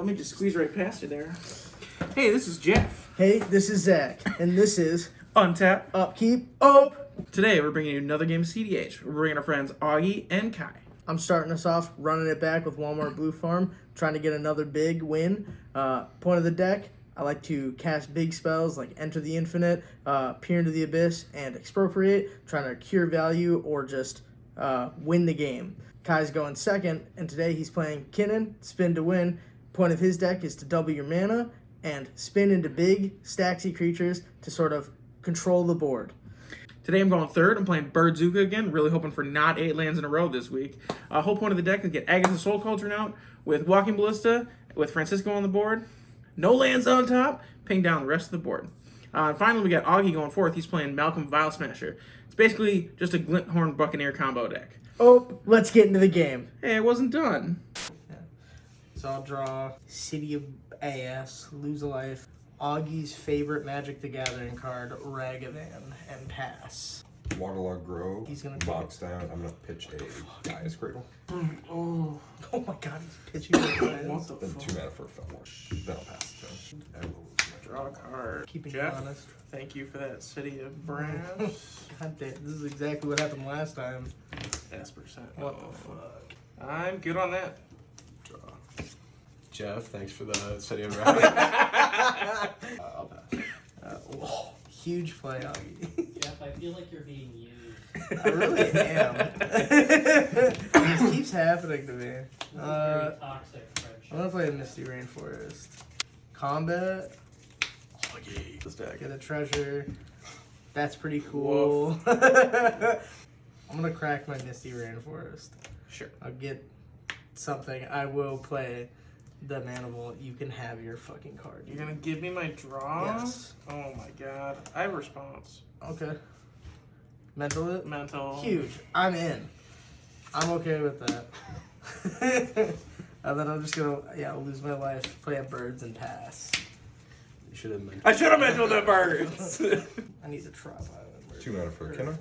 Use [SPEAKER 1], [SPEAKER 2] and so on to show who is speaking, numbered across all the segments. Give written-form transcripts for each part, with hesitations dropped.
[SPEAKER 1] let me just squeeze right past you there. Hey, this is Jeff.
[SPEAKER 2] Hey, this is Zach, and this is
[SPEAKER 1] Untap.
[SPEAKER 2] Upkeep Up.
[SPEAKER 1] Today, we're bringing you another game of cEDH. We're bringing our friends Augie and Kai.
[SPEAKER 2] I'm starting us off, running it back with Walmart Blue Farm, trying to get another big win. Point of the deck, I like to cast big spells like Enter the Infinite, Peer into the Abyss, and Expropriate, trying to cure value or just win the game. Kai's going second, and today he's playing Kinnan, Spin to Win. Point of his deck is to double your mana and spin into big, stacksy creatures to sort of control the board.
[SPEAKER 1] Today I'm going third. I'm playing Birdzuka again, really hoping for not 8 lands in a row this week. Whole point of the deck is get Agatha Soul Cauldron out with Walking Ballista, with Francisco on the board. No lands on top, ping down the rest of the board. And finally, we got Augie going fourth. He's playing Malcolm Vial Smasher. It's basically just a Glinthorn Buccaneer combo deck.
[SPEAKER 2] Oh, let's get into the game.
[SPEAKER 1] Hey, it wasn't done.
[SPEAKER 2] So I'll draw City of AS, lose a life, Augie's favorite Magic the Gathering card, Ragavan, and pass.
[SPEAKER 3] Waterlog Grove.
[SPEAKER 2] He's gonna
[SPEAKER 3] box down. I'm gonna pitch a Gaia's Cradle.
[SPEAKER 2] Oh my god, he's pitching it.
[SPEAKER 1] What the
[SPEAKER 3] Then
[SPEAKER 1] fuck?
[SPEAKER 3] 2 mana for a Felwash. Then I'll pass the turn. I will lose my
[SPEAKER 1] Draw a card.
[SPEAKER 2] Keeping
[SPEAKER 1] Jeff,
[SPEAKER 2] you honest.
[SPEAKER 1] thank you for that City of Brass.
[SPEAKER 2] God damn, this is exactly what happened last time.
[SPEAKER 1] S%.
[SPEAKER 2] What the fuck?
[SPEAKER 1] I'm good on that.
[SPEAKER 4] Draw. Jeff, thanks for the City of Brass. I'll pass.
[SPEAKER 2] Whoa, huge play, Augie.
[SPEAKER 5] Jeff, I feel like you're being used.
[SPEAKER 2] I really am. This keeps happening to me.
[SPEAKER 5] This is very toxic friendship.
[SPEAKER 2] I'm gonna play a Misty Rainforest. Combat.
[SPEAKER 4] This deck.
[SPEAKER 2] Get a treasure. That's pretty cool. I'm gonna crack my Misty Rainforest.
[SPEAKER 1] Sure.
[SPEAKER 2] I'll get something. I will play the Manimal. You can have your fucking card.
[SPEAKER 1] You're gonna give me my draw?
[SPEAKER 2] Yes.
[SPEAKER 1] Oh my god. I have a response.
[SPEAKER 2] Okay. Mental it?
[SPEAKER 1] Mental.
[SPEAKER 2] Huge. I'm in. I'm okay with that. And then I'm just gonna, lose my life, play a birds and pass.
[SPEAKER 4] You should have mentioned.
[SPEAKER 1] I should have mentioned the birds.
[SPEAKER 2] I need to try Island.
[SPEAKER 3] 2 mana for a Kinnan.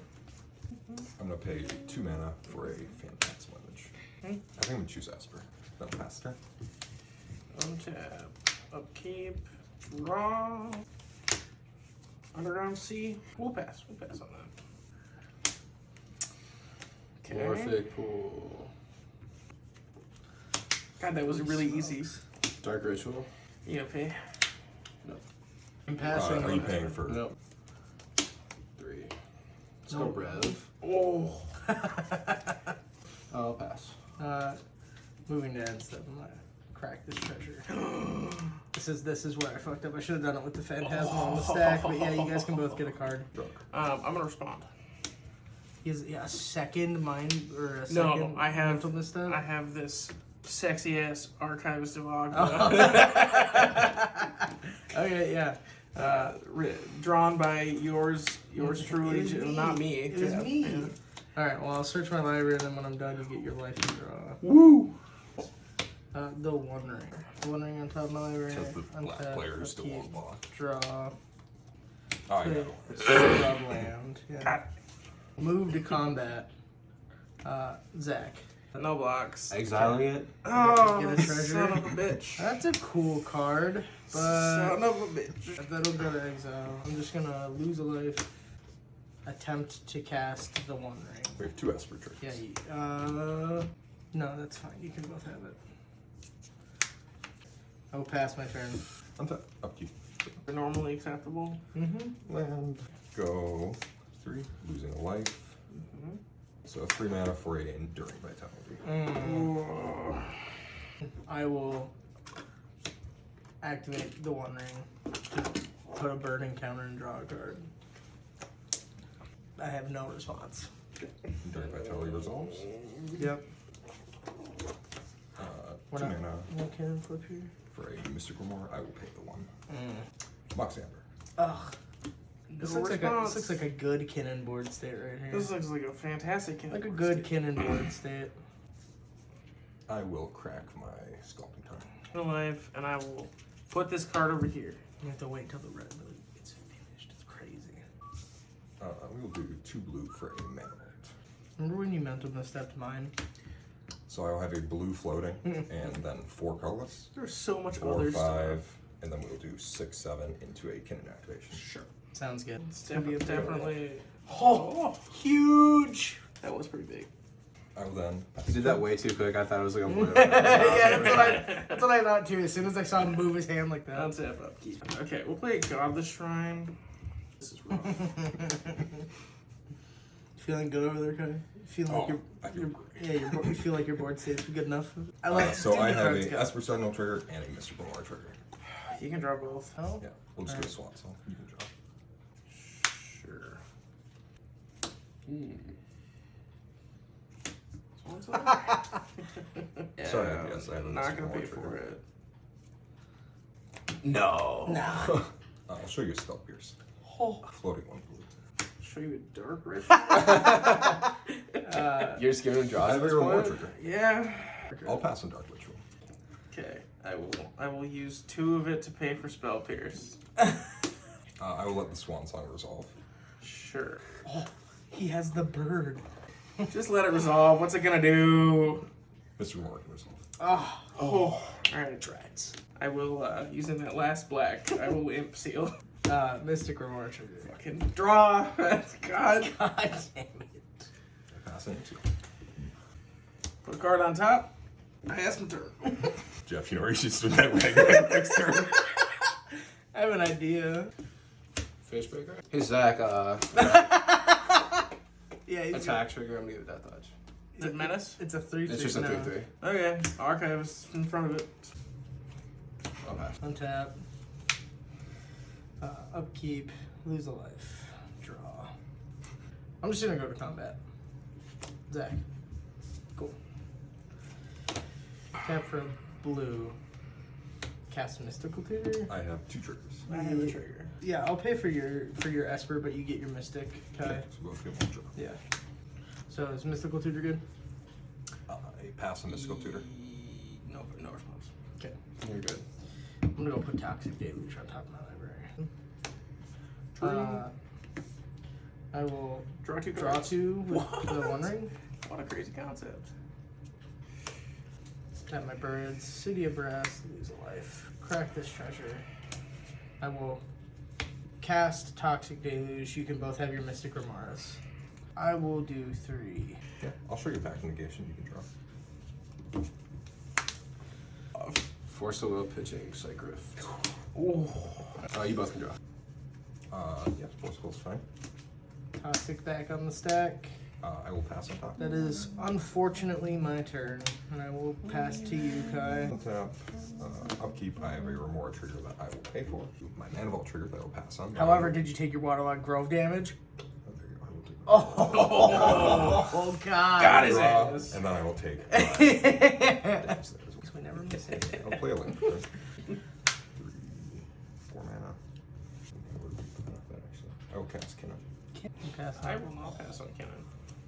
[SPEAKER 3] I'm gonna pay 2 mana for a Phantasmal Image. I think I'm gonna choose Esper. Then I'll pass the turn.
[SPEAKER 1] Untap. Upkeep. Draw. Underground Sea. We'll pass. We'll pass on that. Okay.
[SPEAKER 4] Morphic Pool.
[SPEAKER 1] God, that was really easy.
[SPEAKER 4] Dark Ritual.
[SPEAKER 1] EOP.
[SPEAKER 2] I'm passing.
[SPEAKER 3] Are you paying for?
[SPEAKER 4] Nope. 3. Let's go
[SPEAKER 2] Nope.
[SPEAKER 4] Rev.
[SPEAKER 1] Oh.
[SPEAKER 4] I'll pass.
[SPEAKER 2] Moving to end step. I'm gonna crack this treasure. This is where I fucked up. I should have done it with the Phantasmal on the stack, but yeah, you guys can both get a card.
[SPEAKER 1] I'm gonna respond.
[SPEAKER 2] He has a second mind or a
[SPEAKER 1] No,
[SPEAKER 2] second
[SPEAKER 1] I have.
[SPEAKER 2] mental misstep?
[SPEAKER 1] I have this sexy ass Archivist of Ogma.
[SPEAKER 2] Okay, yeah.
[SPEAKER 1] Drawn by yours truly,
[SPEAKER 2] It is me.
[SPEAKER 1] not me.
[SPEAKER 2] It is
[SPEAKER 1] Jeff.
[SPEAKER 2] me.
[SPEAKER 1] Yeah.
[SPEAKER 2] Alright, well, I'll search my library, and then when I'm done, you get your life and draw.
[SPEAKER 1] Woo!
[SPEAKER 2] The One Ring. The One Ring on top of my library.
[SPEAKER 3] Because the black
[SPEAKER 2] Untap,
[SPEAKER 3] player is still
[SPEAKER 2] upkeep,
[SPEAKER 3] on block.
[SPEAKER 2] Draw.
[SPEAKER 3] Oh, I know.
[SPEAKER 2] Rub land. Yeah.
[SPEAKER 1] God,
[SPEAKER 2] Move to combat. Zach.
[SPEAKER 1] no blocks.
[SPEAKER 4] Exiling it.
[SPEAKER 1] Oh,
[SPEAKER 2] Get a treasure.
[SPEAKER 1] son of a bitch.
[SPEAKER 2] That's a cool card, but
[SPEAKER 1] Son of a bitch.
[SPEAKER 2] that'll go to exile. I'm just gonna lose a life. Attempt to cast the One Ring.
[SPEAKER 3] We have 2 Esper tricks.
[SPEAKER 2] Yeah, no, that's fine. You can both have it. I will pass my turn.
[SPEAKER 3] Untap. Upkeep.
[SPEAKER 1] They're normally acceptable.
[SPEAKER 2] Mm-hmm.
[SPEAKER 3] Land. Go 3. Losing a life. So 3 mana for a Enduring Vitality.
[SPEAKER 1] Oh.
[SPEAKER 2] I will activate the One Ring to put a burning counter and draw a card. I have no response.
[SPEAKER 3] Enduring Vitality resolves.
[SPEAKER 2] Yep.
[SPEAKER 3] 2
[SPEAKER 2] We're not-
[SPEAKER 3] mana
[SPEAKER 2] What can I flip here?
[SPEAKER 3] for a Mystical More. I will pay the 1. Box Amber.
[SPEAKER 2] Ugh. This
[SPEAKER 1] No
[SPEAKER 2] looks
[SPEAKER 1] response.
[SPEAKER 2] like a good Kinnan board state right here.
[SPEAKER 1] This looks like a fantastic
[SPEAKER 2] Like a good Kinnan board state.
[SPEAKER 3] I will crack my Sculpting Time.
[SPEAKER 1] No life, and I will put this card over here.
[SPEAKER 2] You have to wait till the red gets finished. It's crazy.
[SPEAKER 3] We will do 2 blue for a Mana Vault.
[SPEAKER 2] Remember when you mental misstepped mine?
[SPEAKER 3] So I will have a blue floating, and then 4 colorless.
[SPEAKER 1] There's so much
[SPEAKER 3] 4,
[SPEAKER 1] other
[SPEAKER 3] 5,
[SPEAKER 1] stuff.
[SPEAKER 3] and then we'll do 6, 7 into a Kinnan activation.
[SPEAKER 1] Sure.
[SPEAKER 2] Sounds good.
[SPEAKER 1] It's definitely.
[SPEAKER 2] Oh, huge.
[SPEAKER 1] That was pretty big.
[SPEAKER 3] I will then pass
[SPEAKER 4] He did that way too quick. I thought it was like a boil.
[SPEAKER 2] Yeah, that's what I thought too. As soon as I saw him move his hand like that.
[SPEAKER 1] Untap upkeep. Okay, we'll play Godless Shrine. This is rough.
[SPEAKER 2] Feeling good over there, Cody? Feeling like
[SPEAKER 3] I feel great.
[SPEAKER 2] yeah, you feel like your board state's good enough. I like.
[SPEAKER 3] So I have
[SPEAKER 2] cards
[SPEAKER 3] a
[SPEAKER 2] go.
[SPEAKER 3] Esper Sentinel trigger and a Mystical War trigger.
[SPEAKER 1] You can draw both.
[SPEAKER 2] Oh,
[SPEAKER 3] Yeah, we'll just do a swap, so you can draw.
[SPEAKER 1] Sure.
[SPEAKER 3] Sorry, yes, I have a
[SPEAKER 1] Not
[SPEAKER 3] Mystical
[SPEAKER 1] gonna
[SPEAKER 3] War
[SPEAKER 1] pay for
[SPEAKER 3] trigger.
[SPEAKER 1] it.
[SPEAKER 4] No.
[SPEAKER 2] nah.
[SPEAKER 3] I'll show you a Spell Pierce.
[SPEAKER 2] Oh.
[SPEAKER 3] Floating 1 blue.
[SPEAKER 1] Show you a dark rift.
[SPEAKER 4] You're just giving him draws
[SPEAKER 3] I
[SPEAKER 4] at
[SPEAKER 3] have a
[SPEAKER 4] this
[SPEAKER 3] Reward
[SPEAKER 4] point?
[SPEAKER 3] trigger.
[SPEAKER 1] Yeah.
[SPEAKER 3] I'll pass on Dark Ritual.
[SPEAKER 1] Okay. I will use 2 of it to pay for Spell Pierce.
[SPEAKER 3] I will let the Swan Song resolve.
[SPEAKER 1] Sure.
[SPEAKER 2] Oh, he has the bird.
[SPEAKER 1] Just let it resolve. What's it gonna do?
[SPEAKER 3] Mystical War can resolve.
[SPEAKER 2] Oh,
[SPEAKER 1] Oh. Alright, dreads. I will using that last black, I will imp seal.
[SPEAKER 2] Mystic Reward trigger.
[SPEAKER 1] Fucking draw. God.
[SPEAKER 2] God damn it.
[SPEAKER 3] I pass it into.
[SPEAKER 1] Put a card on top. I asked him to.
[SPEAKER 3] Jeff, you know where you should swing that wagon next turn.
[SPEAKER 2] I have an idea.
[SPEAKER 4] Fishbreaker? Hey, Zach,
[SPEAKER 2] Yeah, he's
[SPEAKER 4] attack trigger, I'm gonna give it Death Touch.
[SPEAKER 1] Is it menace?
[SPEAKER 2] It's a 3/3.
[SPEAKER 4] It's just a 3/3.
[SPEAKER 1] Okay. Archive is in front of it.
[SPEAKER 4] I'll pass.
[SPEAKER 2] Untap. Upkeep. Lose a life. Draw. I'm just gonna go to combat. Zach. Cool. Tap for blue. Cast Mystical Tutor.
[SPEAKER 3] I have 2 triggers.
[SPEAKER 1] I have a trigger.
[SPEAKER 2] Yeah, I'll pay for your Esper, but you get your Mystic. Okay.
[SPEAKER 3] So both get 1 draw.
[SPEAKER 2] Yeah. So is Mystical Tutor good?
[SPEAKER 3] A pass on Mystical Tutor.
[SPEAKER 1] No response.
[SPEAKER 2] Okay.
[SPEAKER 4] You're good.
[SPEAKER 2] I'm gonna go put Toxic Deluge on top of my library. I will
[SPEAKER 1] Draw 2
[SPEAKER 2] draw
[SPEAKER 1] cards.
[SPEAKER 2] 2 with the One Ring.
[SPEAKER 1] What a crazy concept.
[SPEAKER 2] Tap my birds. City of Brass. Lose a life. Crack this treasure. I will cast Toxic Deluge. You can both have your Mystic Remaris. I will do 3.
[SPEAKER 3] Yeah, I'll show you a pack negation you can draw.
[SPEAKER 4] Force of Will, pitching, Psych Rift.
[SPEAKER 1] Ooh.
[SPEAKER 4] You both can draw.
[SPEAKER 3] Yeah, Forceful's fine.
[SPEAKER 2] Toxic back on the stack.
[SPEAKER 3] I will pass on top.
[SPEAKER 2] That is unfortunately my turn, and I will pass to you, Kai.
[SPEAKER 3] Untap. Upkeep, I have a Remora trigger that I will pay for. My Mana Vault trigger that I will pass on.
[SPEAKER 2] However, did you take your Waterlogged Grove damage?
[SPEAKER 3] Oh, there you go. I will take
[SPEAKER 2] Oh, God.
[SPEAKER 1] Got his
[SPEAKER 3] draw,
[SPEAKER 1] ass.
[SPEAKER 3] and then I will take. Damage there as well.
[SPEAKER 2] We never miss it.
[SPEAKER 3] I'll play a link. 3, 4 mana. I will cast Kinnan.
[SPEAKER 1] I will not pass on Kinnan.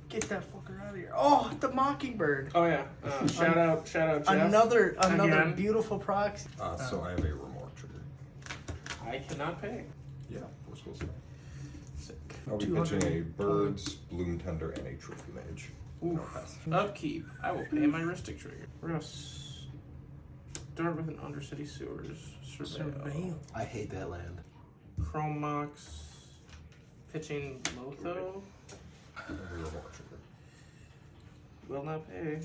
[SPEAKER 2] Get that fucker out of here. Oh, the Mockingbird.
[SPEAKER 1] Oh yeah. Shout out Jeff.
[SPEAKER 2] Another
[SPEAKER 1] Again.
[SPEAKER 2] beautiful proxy.
[SPEAKER 3] So I have a Remora trigger.
[SPEAKER 1] I cannot pay.
[SPEAKER 3] Yeah, Forceful's fine.
[SPEAKER 1] Sick.
[SPEAKER 3] I'll be
[SPEAKER 2] 200
[SPEAKER 3] pitching a Birds, Bloom Tender, and a Trophy Mage. And I'll pass.
[SPEAKER 1] Upkeep. I will pay my Ristic trigger. We're gonna start with an Undercity Sewers. Surveil.
[SPEAKER 4] I hate that land.
[SPEAKER 1] Chrome Mox. Pitching Lotho.
[SPEAKER 3] I have a Remora trigger.
[SPEAKER 1] Will not pay.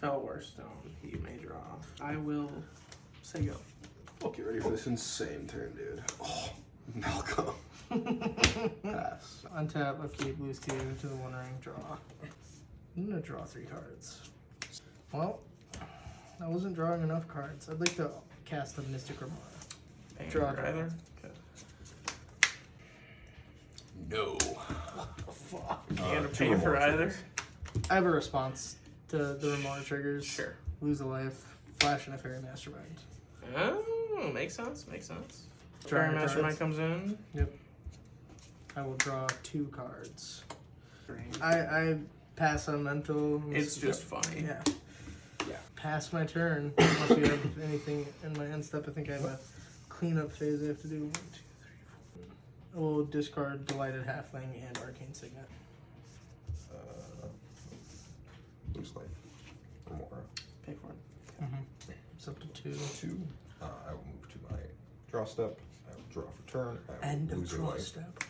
[SPEAKER 1] Fellwar Stone. He may draw. I will say go.
[SPEAKER 4] Get ready for this insane turn, dude. Oh, Malcolm. Pass.
[SPEAKER 2] Untap, upkeep, lose 2 to the One Ring, draw. I'm gonna draw 3 cards. Well, I wasn't drawing enough cards. I'd like to cast a Mystic Remora.
[SPEAKER 1] Paying
[SPEAKER 2] Draw,
[SPEAKER 1] for
[SPEAKER 2] draw.
[SPEAKER 1] either. Okay.
[SPEAKER 4] No.
[SPEAKER 2] Fuck.
[SPEAKER 1] And
[SPEAKER 3] 2
[SPEAKER 1] pay for
[SPEAKER 3] Remora
[SPEAKER 1] either.
[SPEAKER 3] triggers.
[SPEAKER 2] I have a response to the Remora triggers.
[SPEAKER 1] Sure.
[SPEAKER 2] Lose a life, flash and a Fairy Mastermind.
[SPEAKER 1] Oh, makes sense. Makes sense.
[SPEAKER 2] Draw
[SPEAKER 1] Fairy
[SPEAKER 2] your
[SPEAKER 1] Mastermind
[SPEAKER 2] cards.
[SPEAKER 1] comes in.
[SPEAKER 2] Yep. I will draw 2 cards. I pass on mental.
[SPEAKER 1] It's just funny.
[SPEAKER 2] Yeah. Yeah. Pass my turn. Unless you have anything in my end step. I think I have a cleanup phase I have to do. 1, 2, 3, 4. I will discard Delighted Halfling and Arcane Signet. It's up to 2.
[SPEAKER 3] 2. I will move to my draw step. I will draw for turn. I will
[SPEAKER 2] End of
[SPEAKER 3] lose a
[SPEAKER 2] draw
[SPEAKER 3] life.
[SPEAKER 2] step.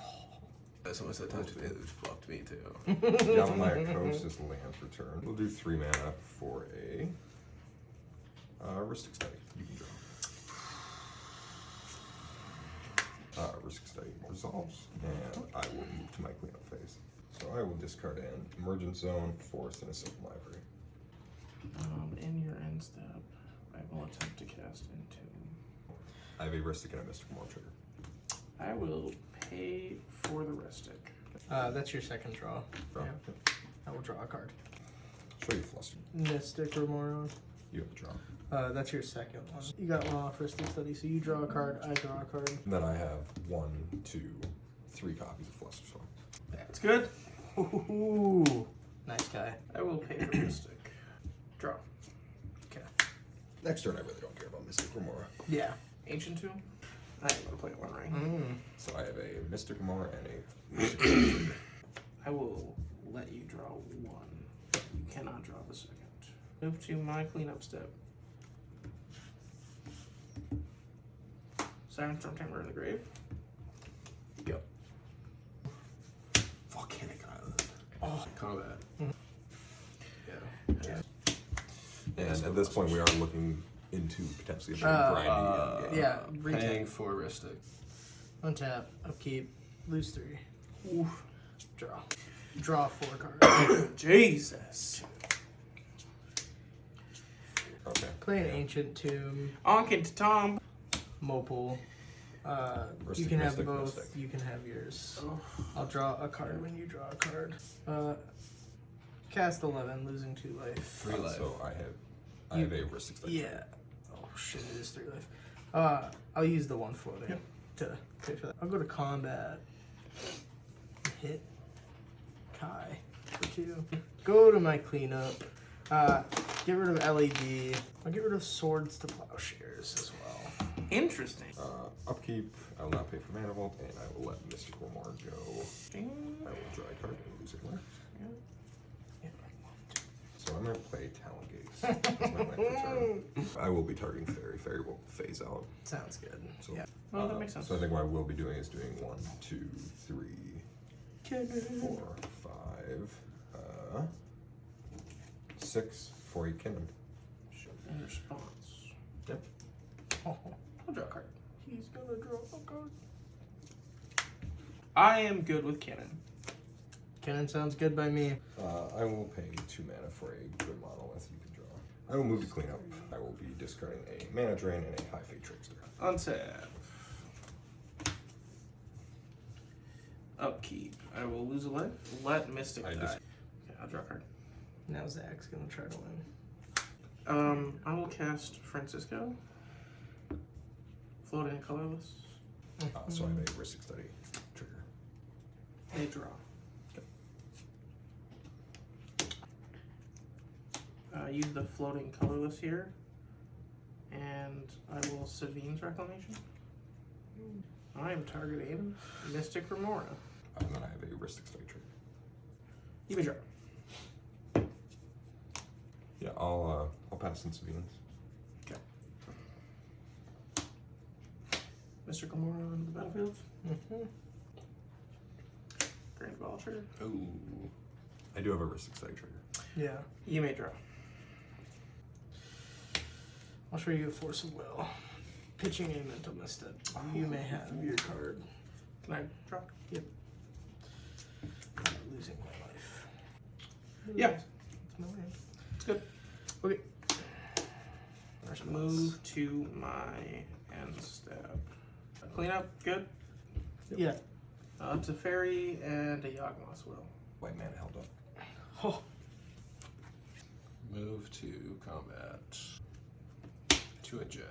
[SPEAKER 4] Someone said touch me, it fucked me too.
[SPEAKER 3] Yamamaya Coast is land for turn. We'll do 3 mana for a Ristic Study. You can draw. Ristic Study resolves, and I will move to my cleanup phase. So I will discard an Emergent Zone, Forest, and a Sylvan Library.
[SPEAKER 1] In your end step, I will attempt to cast into.
[SPEAKER 3] I have a Ristic and a Mystic More trigger.
[SPEAKER 1] I will pay for the Ristic.
[SPEAKER 2] That's your second draw.
[SPEAKER 3] Draw.
[SPEAKER 2] Yeah. I will draw a card.
[SPEAKER 3] Show you Fluster.
[SPEAKER 2] Mystic Remora.
[SPEAKER 3] You have the draw.
[SPEAKER 2] That's your second one. You got one off Ristic Study, so you draw a card, I draw a card.
[SPEAKER 3] And then I have 1, 2, 3 copies of Fluster Song.
[SPEAKER 1] That's good.
[SPEAKER 2] Ooh, nice guy.
[SPEAKER 1] I will pay for Ristic. Draw.
[SPEAKER 2] Okay.
[SPEAKER 3] Next turn, I really don't care about Mystic Remora.
[SPEAKER 2] Yeah.
[SPEAKER 1] Ancient Tomb. I am going to play One Ring.
[SPEAKER 3] So I have a Mystic Remora and a Mystic trigger.
[SPEAKER 1] I will let you draw 1. You cannot draw the second. Move to my cleanup step. Siren Stormtamer in the grave.
[SPEAKER 4] Go. Volcanic Island. Oh, combat. Yeah.
[SPEAKER 3] And at this point, we are looking into potentially a very grindy game.
[SPEAKER 2] Yeah,
[SPEAKER 4] Paying for Ristic.
[SPEAKER 2] Untap, upkeep, lose 3. Oof. Draw. Draw 4 cards.
[SPEAKER 1] Jesus.
[SPEAKER 3] Okay.
[SPEAKER 2] Play an Ancient Tomb,
[SPEAKER 1] Onkin to Tom.
[SPEAKER 2] Mopal. You
[SPEAKER 3] Ristic,
[SPEAKER 2] can have
[SPEAKER 3] Mystic,
[SPEAKER 2] both.
[SPEAKER 3] Mystic.
[SPEAKER 2] You can have yours.
[SPEAKER 1] Oh.
[SPEAKER 2] I'll draw a card when you draw a card. Cast 11, losing 2 life.
[SPEAKER 4] 3 life.
[SPEAKER 3] So I have a Ristic Study.
[SPEAKER 2] Yeah. Oh shit, it is 3 life. I'll use the 1 floating to pay for that. I'll go to combat. Hit Kai for 2. Go to my cleanup. Get rid of LED. I'll get rid of Swords to Plowshares as well.
[SPEAKER 1] Interesting.
[SPEAKER 3] Upkeep, I will not pay for Mana Vault, and I will let Mystic Remora go.
[SPEAKER 1] Ding.
[SPEAKER 3] I will draw a card and lose a life.
[SPEAKER 1] Yeah.
[SPEAKER 3] So I'm going to play Talon Gaze. That's my life return. I will be targeting Fairy. Fairy will phase out.
[SPEAKER 2] Sounds good.
[SPEAKER 3] So,
[SPEAKER 2] Yeah.
[SPEAKER 1] Well, that makes sense.
[SPEAKER 3] So I think what I will be doing is doing 1, 2, 3, 4, 5, 6 for a Kinnan.
[SPEAKER 1] In response.
[SPEAKER 3] Yep.
[SPEAKER 1] I'll draw a card.
[SPEAKER 2] He's gonna draw a card.
[SPEAKER 1] I am good with Kinnan.
[SPEAKER 2] Kinnan sounds good by me.
[SPEAKER 3] I will pay 2 mana for a good monolith you can draw. I will move to cleanup. I will be discarding a Mana Drain and a High Fate Trickster.
[SPEAKER 1] Untap. Upkeep. I will lose a life. Let Mystic
[SPEAKER 3] I
[SPEAKER 1] die.
[SPEAKER 3] just-
[SPEAKER 1] Okay, I'll draw a card.
[SPEAKER 2] Now Zach's gonna try to win.
[SPEAKER 1] I will cast Francisco. Floating and colorless.
[SPEAKER 3] So I have a Ristic Study trigger.
[SPEAKER 1] A draw. Use the floating colorless here. And I will Savine's Reclamation. I am targeting Mystic Remora.
[SPEAKER 3] And then I have a Ristic Study trigger.
[SPEAKER 1] You may draw.
[SPEAKER 3] Yeah, I'll pass in Savines.
[SPEAKER 1] Okay. Mystic Remora on the battlefield. Grand Vulture.
[SPEAKER 3] Ooh. I do have a Ristic Study trigger.
[SPEAKER 2] Yeah.
[SPEAKER 1] You may draw.
[SPEAKER 2] I'll show you a Force of Will. Pitching a mental misstep. You may have your card.
[SPEAKER 1] Can I draw?
[SPEAKER 2] Yep. I'm losing my life.
[SPEAKER 1] Yeah.
[SPEAKER 2] It's my land.
[SPEAKER 1] It's good.
[SPEAKER 2] Okay.
[SPEAKER 1] Move to my end step. Cleanup, good.
[SPEAKER 2] Yeah.
[SPEAKER 1] Teferi and a Yawgmoth's Will.
[SPEAKER 3] White mana held up.
[SPEAKER 2] Oh.
[SPEAKER 4] Move to combat. To a Jeff.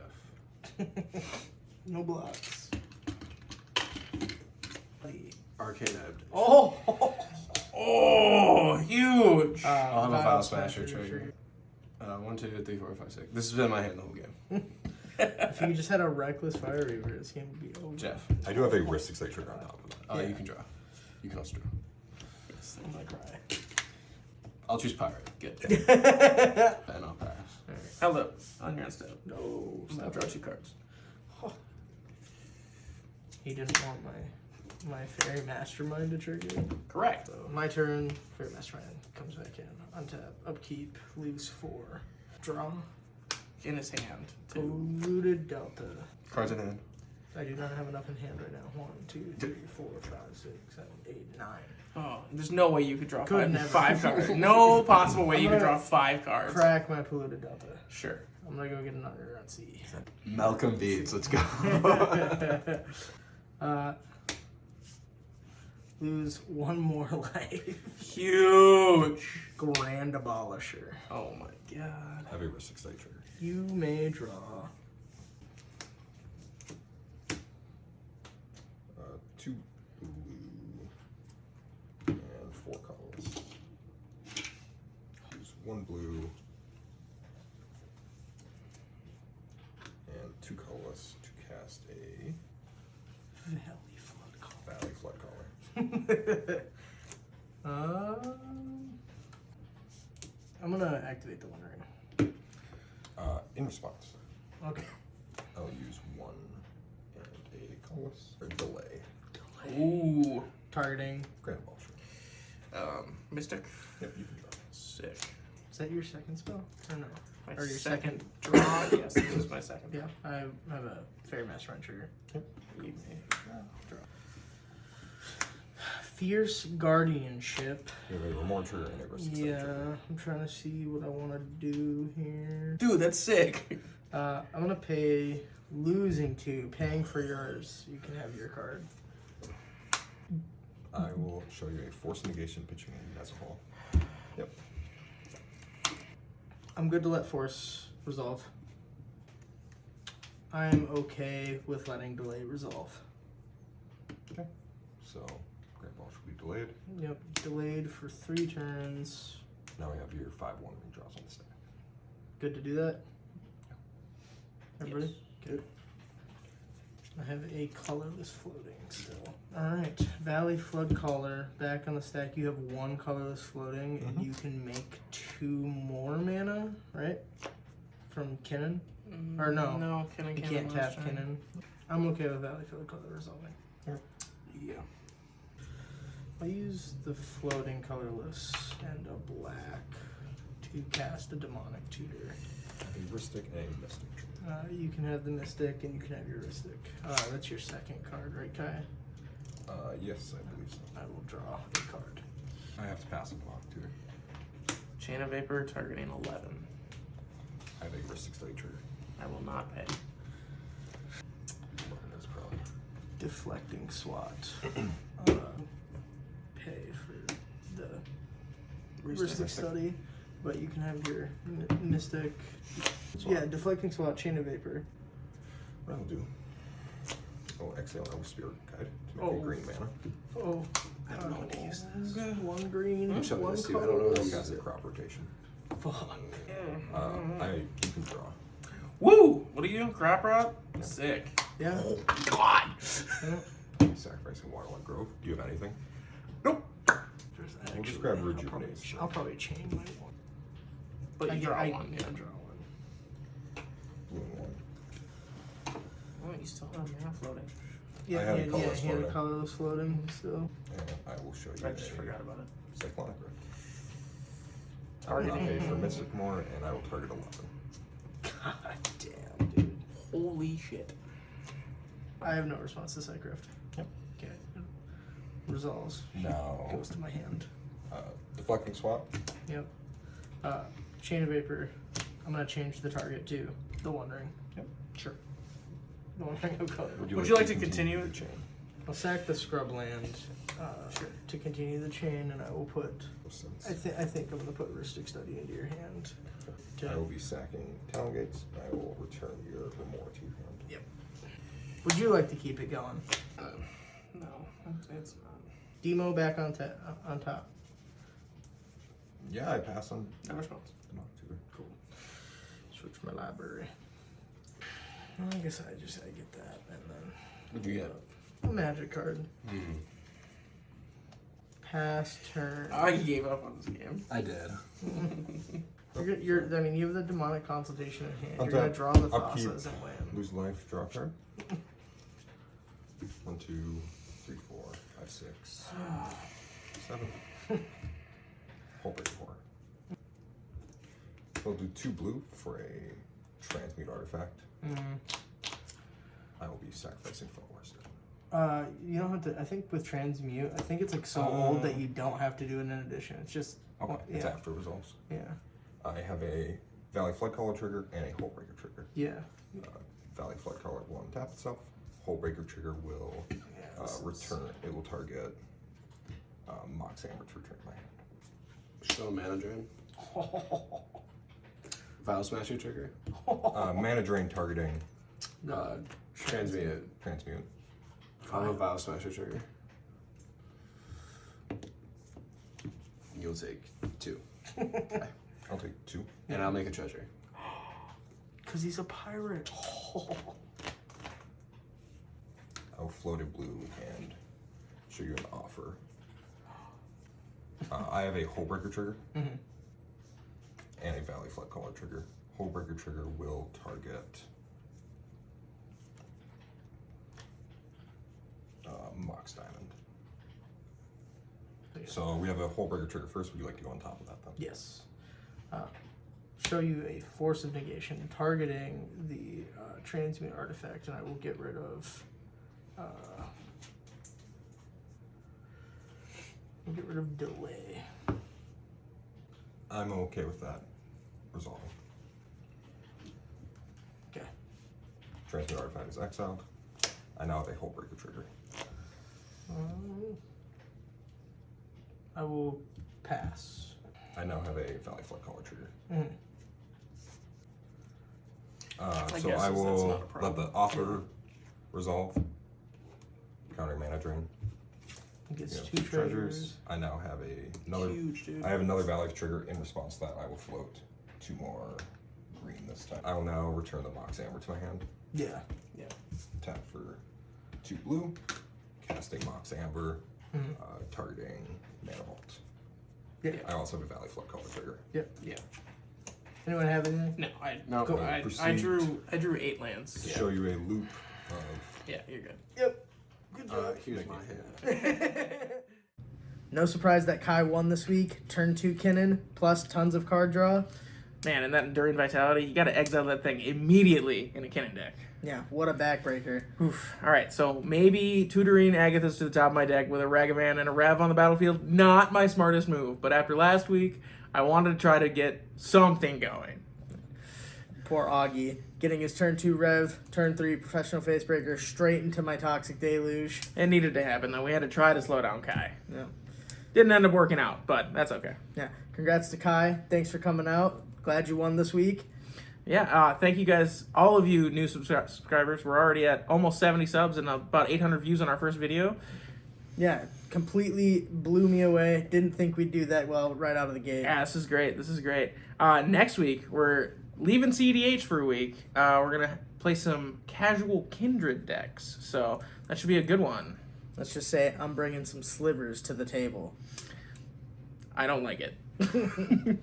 [SPEAKER 2] No blocks.
[SPEAKER 4] Arcane Abdition.
[SPEAKER 2] Oh.
[SPEAKER 1] Oh, huge!
[SPEAKER 4] I'll have a
[SPEAKER 2] Vial
[SPEAKER 4] File Smasher trigger. 1, 2, 3, 4, 5, 6. This has been my hand the whole game.
[SPEAKER 2] If you just had a Reckless Fire Reaver, this game would be over.
[SPEAKER 4] Jeff.
[SPEAKER 3] I do have a Ristic Study trigger on top of that.
[SPEAKER 4] Oh,
[SPEAKER 2] Yeah.
[SPEAKER 4] you can draw. You can also draw.
[SPEAKER 2] Yes, I'm gonna cry.
[SPEAKER 4] I'll choose Pirate. Good.
[SPEAKER 2] Alright.
[SPEAKER 4] And I'll pass.
[SPEAKER 1] Hello. On your end step.
[SPEAKER 2] No,
[SPEAKER 1] I'll
[SPEAKER 2] stop
[SPEAKER 1] draw
[SPEAKER 2] it.
[SPEAKER 1] 2 cards.
[SPEAKER 2] He didn't want my fairy mastermind to trigger.
[SPEAKER 1] Correct.
[SPEAKER 2] So my turn. Fairy mastermind comes back in. Untap. Upkeep. Leaves 4. Draw.
[SPEAKER 1] In his hand. 2.
[SPEAKER 2] Polluted Delta.
[SPEAKER 4] Cards in hand.
[SPEAKER 2] I do not have enough in hand right now. 1, 2, 3, 4, 5, 6, 7, 8, 9.
[SPEAKER 1] Oh, there's no way you could draw
[SPEAKER 2] Could
[SPEAKER 1] five,
[SPEAKER 2] never.
[SPEAKER 1] 5 cards. No possible way
[SPEAKER 2] I'm
[SPEAKER 1] you could
[SPEAKER 2] gonna
[SPEAKER 1] draw 5 cards.
[SPEAKER 2] Crack my Polluted Delta.
[SPEAKER 1] Sure.
[SPEAKER 2] I'm gonna go get another on C.
[SPEAKER 4] Malcolm beats. Let's go.
[SPEAKER 2] Lose 1 more life.
[SPEAKER 1] Huge.
[SPEAKER 2] Grand Abolisher.
[SPEAKER 1] Oh my god.
[SPEAKER 3] I have a Ristic State trigger.
[SPEAKER 2] You may draw.
[SPEAKER 3] 2 blue and 4 colors. Use 1 blue and 2 colors to cast a
[SPEAKER 2] Valley Flood Call.
[SPEAKER 3] Valley Flood Caller.
[SPEAKER 2] I'm gonna activate the One Ring.
[SPEAKER 3] In response,
[SPEAKER 2] Okay.
[SPEAKER 3] I'll use 1 and a colorless or delay.
[SPEAKER 1] Ooh.
[SPEAKER 2] Targeting.
[SPEAKER 3] Grand Abolisher.
[SPEAKER 1] Mystic.
[SPEAKER 3] Yep, you can draw.
[SPEAKER 1] Sick.
[SPEAKER 2] Is that your second spell? Or no?
[SPEAKER 1] My
[SPEAKER 2] Or your
[SPEAKER 1] second draw. Yes, this is my second.
[SPEAKER 2] Yeah. I have a Fairy Mastermind trigger.
[SPEAKER 3] Yep.
[SPEAKER 1] You may draw.
[SPEAKER 2] Fierce Guardianship.
[SPEAKER 3] You have a Remorse trigger and a Ristic State
[SPEAKER 2] Yeah,
[SPEAKER 3] trigger.
[SPEAKER 2] I'm trying to see what I want to do here.
[SPEAKER 1] Dude, that's sick.
[SPEAKER 2] I'm gonna pay losing 2, paying for yours. You can have your card.
[SPEAKER 3] I will show you a Force Negation pitching in as a whole. Yep.
[SPEAKER 2] I'm good to let Force resolve. I'm okay with letting delay resolve.
[SPEAKER 3] Okay. So, Grand Abolisher will be delayed.
[SPEAKER 2] Yep, delayed for 3 turns.
[SPEAKER 3] Now we have your 5/1 ring draws on the stack.
[SPEAKER 2] Good to do that? Everybody?
[SPEAKER 1] Yes.
[SPEAKER 2] Good. I have a colorless floating still. Alright, Valley Flood Caller back on the stack. You have 1 colorless floating, and
[SPEAKER 3] Mhm.
[SPEAKER 2] you can make 2 more mana, right? From Kinnan? Or no.
[SPEAKER 1] No, Kinnan
[SPEAKER 2] You
[SPEAKER 1] came
[SPEAKER 2] can't
[SPEAKER 1] in
[SPEAKER 2] tap
[SPEAKER 1] last turn.
[SPEAKER 2] Kinnan. I'm okay with Valley Flood Caller resolving.
[SPEAKER 1] Yeah.
[SPEAKER 2] I'll use the floating colorless and a black to cast a demonic tutor.
[SPEAKER 3] A Ristic and a Mystic trigger.
[SPEAKER 2] You can have the Mystic and you can have your Ristic. That's your second card, right, Kai?
[SPEAKER 3] Yes, I believe so.
[SPEAKER 2] I will draw a card.
[SPEAKER 3] I have to pass a block too.
[SPEAKER 1] Chain of Vapor targeting 11.
[SPEAKER 3] I have a Ristic State trigger.
[SPEAKER 1] I will not pay.
[SPEAKER 3] 11 is probably.
[SPEAKER 2] Deflecting SWAT. Pay for the Ristic Study, but you can have your Mystic. Yeah, Deflecting SWAT, Chain of Vapor.
[SPEAKER 3] What I'll do. I'll exhale our Spirit Guide to make
[SPEAKER 2] Oh.
[SPEAKER 3] a green mana.
[SPEAKER 2] Oh,
[SPEAKER 4] I don't know when to use this.
[SPEAKER 2] 1 green,
[SPEAKER 4] I'm showing
[SPEAKER 2] 1
[SPEAKER 4] this to you. I don't know what
[SPEAKER 2] colorless.
[SPEAKER 4] to
[SPEAKER 3] That's a crop rotation.
[SPEAKER 2] Fuck.
[SPEAKER 3] You can draw.
[SPEAKER 1] Woo! What are you doing? Crap rot? Sick.
[SPEAKER 2] Yeah.
[SPEAKER 1] God!
[SPEAKER 3] Sacrificing Waterline Grove. Do you have anything?
[SPEAKER 1] Nope.
[SPEAKER 2] There's
[SPEAKER 3] We'll just grab
[SPEAKER 2] actually-
[SPEAKER 3] Rejuvenate.
[SPEAKER 2] I'll probably chain my one.
[SPEAKER 1] But you draw one,
[SPEAKER 2] I
[SPEAKER 1] yeah.
[SPEAKER 2] draw one.
[SPEAKER 3] Blue and 1.
[SPEAKER 1] Oh, you still have mana floating.
[SPEAKER 2] Yeah,
[SPEAKER 3] I had a
[SPEAKER 2] he
[SPEAKER 3] colorless
[SPEAKER 2] had a
[SPEAKER 3] floating.
[SPEAKER 2] colorless floating still.
[SPEAKER 3] And I will show you
[SPEAKER 1] I just forgot about it.
[SPEAKER 3] Cyclonic Rift. I will not pay for Mystic more, and I will target 11.
[SPEAKER 2] God damn, dude.
[SPEAKER 1] Holy shit.
[SPEAKER 2] I have no response to Psych Rift.
[SPEAKER 3] Yep.
[SPEAKER 2] Okay. Resolves.
[SPEAKER 3] Now,
[SPEAKER 2] Goes to my hand.
[SPEAKER 3] Deflecting Swap.
[SPEAKER 2] Yep. Chain of Vapor. I'm gonna change the target to the One Ring.
[SPEAKER 3] Yep.
[SPEAKER 2] Sure. The One Ring of color.
[SPEAKER 1] Would you like to continue?
[SPEAKER 3] the chain?
[SPEAKER 2] I'll sack the scrub land to continue the chain, and I will put.
[SPEAKER 3] Since
[SPEAKER 2] I think I'm gonna put Ristic Study into your hand.
[SPEAKER 3] I will be sacking Town Gates, I will return your Remorse to your hand.
[SPEAKER 2] Yep. Would you like to keep it going?
[SPEAKER 1] No, it's not.
[SPEAKER 2] Demo back on top.
[SPEAKER 3] Yeah, I pass on
[SPEAKER 1] No response.
[SPEAKER 3] the knock to her.
[SPEAKER 2] Cool. Switch my library. Well, I guess I get that, and then
[SPEAKER 4] What'd you get?
[SPEAKER 2] a magic card. Pass turn.
[SPEAKER 1] I gave up on this game.
[SPEAKER 4] I did.
[SPEAKER 2] I mean, you have the demonic consultation in hand. You're
[SPEAKER 3] Untap.
[SPEAKER 2] gonna draw the
[SPEAKER 3] Upkeep.
[SPEAKER 2] Thassa's and win.
[SPEAKER 3] Lose life, draw a card. 1, 2, 3, 4, 5, 6, 7. Whole break 4. We'll do 2 blue for a transmute artifact. I will be sacrificing Forest.
[SPEAKER 2] You don't have to. I think with transmute, I think it's like so old that you don't have to do it in addition. It's just
[SPEAKER 3] Okay, it's
[SPEAKER 2] yeah,
[SPEAKER 3] after resolves.
[SPEAKER 2] yeah,
[SPEAKER 3] I have a Valley Floodcaller trigger and a Hullbreaker trigger.
[SPEAKER 2] yeah.
[SPEAKER 3] Valley Floodcaller will untap itself. Hullbreaker trigger will return. It will target Mox Amber to return to my hand.
[SPEAKER 4] Show mana drain. Vial Smasher trigger.
[SPEAKER 3] Mana drain targeting
[SPEAKER 4] Transmute.
[SPEAKER 3] transmute.
[SPEAKER 4] I'm a Vial Smasher trigger. You'll take 2.
[SPEAKER 3] I'll take 2.
[SPEAKER 4] And I'll make a treasure.
[SPEAKER 2] Because he's a pirate.
[SPEAKER 3] I'll float a blue and show you an offer. I have a Hullbreaker trigger and a Valley Floodcaller trigger. Hullbreaker trigger will target Mox Diamond. So we have a Hullbreaker trigger first. Would you like to go on top of that then?
[SPEAKER 2] Yes. Show you a force of negation targeting the transmute artifact, and I will get rid of. We'll get rid of delay.
[SPEAKER 3] I'm okay with that resolving.
[SPEAKER 2] Okay.
[SPEAKER 3] Transmute artifact is exiled. I now have a Hullbreaker trigger.
[SPEAKER 2] I will pass.
[SPEAKER 3] I now have a Valley Floodcaller trigger. So
[SPEAKER 1] guess
[SPEAKER 3] I
[SPEAKER 1] that's
[SPEAKER 3] will
[SPEAKER 1] not a
[SPEAKER 3] let
[SPEAKER 1] problem.
[SPEAKER 3] the offer resolve. Counter mana drain.
[SPEAKER 2] It gets
[SPEAKER 3] You have
[SPEAKER 2] 2 treasures.
[SPEAKER 3] I now have another.
[SPEAKER 2] Huge, dude.
[SPEAKER 3] I have another Valley trigger. In response to that, I will float 2 more green this time. I will now return the Mox Amber to my hand.
[SPEAKER 2] Yeah.
[SPEAKER 3] Tap for 2 blue. Casting Mox Amber. Targeting Mana Vault.
[SPEAKER 2] Yeah.
[SPEAKER 3] I also have a Valley Floodcaller trigger.
[SPEAKER 2] Yep.
[SPEAKER 1] Yeah.
[SPEAKER 2] Anyone have anything?
[SPEAKER 1] No, I
[SPEAKER 4] No.
[SPEAKER 1] go,
[SPEAKER 3] Go.
[SPEAKER 1] I
[SPEAKER 3] Proceed.
[SPEAKER 1] drew 8 lands.
[SPEAKER 3] To
[SPEAKER 1] Yeah.
[SPEAKER 3] show you a loop of
[SPEAKER 1] Yeah, you're good.
[SPEAKER 2] Yep. Good job.
[SPEAKER 4] Here's my hand.
[SPEAKER 2] No surprise that Kai won this week. Turn 2 Kinnan, plus tons of card draw.
[SPEAKER 1] Man, and that Enduring Vitality, you got to exile that thing immediately in a Kinnan deck.
[SPEAKER 2] Yeah, what a backbreaker.
[SPEAKER 1] Oof. All right, so maybe tutoring Agathis to the top of my deck with a Ragavan and a Rav on the battlefield. Not my smartest move, but after last week, I wanted to try to get something going.
[SPEAKER 2] Poor Augie. Getting his turn 2 Rev, turn 3 Professional Facebreaker straight into my Toxic Deluge.
[SPEAKER 1] It needed to happen, though. We had to try to slow down Kai.
[SPEAKER 2] Yeah.
[SPEAKER 1] Didn't end up working out, but that's okay.
[SPEAKER 2] Yeah. Congrats to Kai. Thanks for coming out. Glad you won this week.
[SPEAKER 1] Yeah, thank you guys, all of you new subscribers. We're already at almost 70 subs and about 800 views on our first video.
[SPEAKER 2] Yeah, completely blew me away. Didn't think we'd do that well right out of the gate.
[SPEAKER 1] Yeah, this is great. This is great. Next week, we're leaving cEDH for a week. We're going to play some casual Kindred decks, so that should be a good one.
[SPEAKER 2] Let's just say I'm bringing some slivers to the table.
[SPEAKER 1] I don't like it.